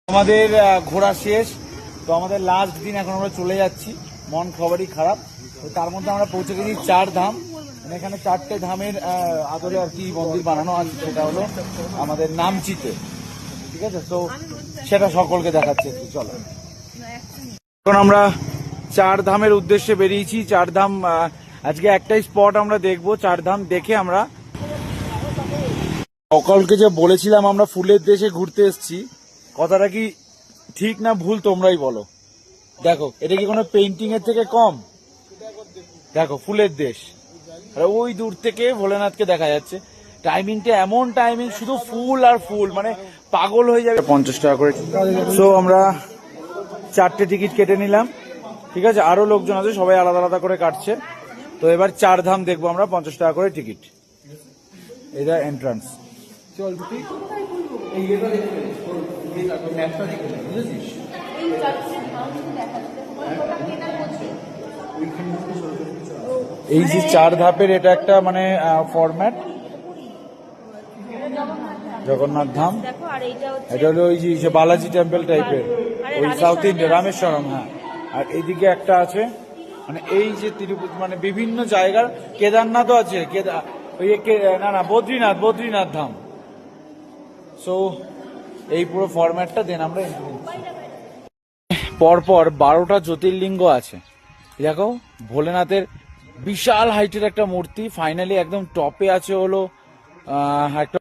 আমাদের ঘোরা শেষ। তো আমাদের লাস্ট দিন, এখন আমরা চলে যাচ্ছি, মন খবরই খারাপ। তো তার মধ্যে আমরা পৌঁছে গেছি 4 ধাম। মানে এখানে 4টে ধামের আদলে আর কি মন্দির বানানো আছে, সেটা হলো আমাদের নামচিতে। ঠিক আছে, তো সেটা সকলকে দেখাচ্ছে। চলো, এখন আমরা 4 ধামের উদ্দেশ্যে বেরিয়েছি। 4 ধাম আজকে একটাই স্পট আমরা দেখবো। 4 ধাম দেখে আমরা সকলকে যে বলেছিলাম আমরা ফুলের দেশে ঘুরতে এসেছি, কথাটা কি ঠিক না ভুল তোমরাই বলো। দেখো, এটা কি কোনো পেইন্টিং এর থেকে কম? দেখো, ফুলের দেশ, আর ওই দূর থেকে ভোলেনাথকে দেখা যাচ্ছে। টাইমিংটা এমন টাইমিং, শুধু ফুল আর ফুল, মানে পাগল হয়ে যাবে। 50 টাকা করে। সো আমরা 4টে টিকিট কেটে নিলাম। ঠিক আছে, আরো লোকজন আছে, সবাই আলাদা আলাদা করে কাটছে। তো এবার 4 ধাম দেখবো আমরা, 50 টাকা করে টিকিট। এটা এন্ট্রান্স। চল ঠিক এই যে 4 ধাপের এটা একটা মানে ফরম্যাট। জগন্নাথ ধাম, এটা হলো ওই যে বালাজি টেম্পল টাইপের, ওই সাউথ ইন্ডিয়া রামেশ্বরম। হ্যাঁ, আর এইদিকে একটা আছে মানে এই যে তিরুপতি, মানে বিভিন্ন জায়গার। কেদারনাথও আছে, না বদ্রীনাথ ধাম। সো এই পুরো ফরম্যাটটা দেন আমরা পরপর 12টা জ্যোতির্লিঙ্গ আছে। দেখো, ভোলেনাথের বিশাল হাইটের একটা মূর্তি, ফাইনালি একদম টপে আছে হলো একটা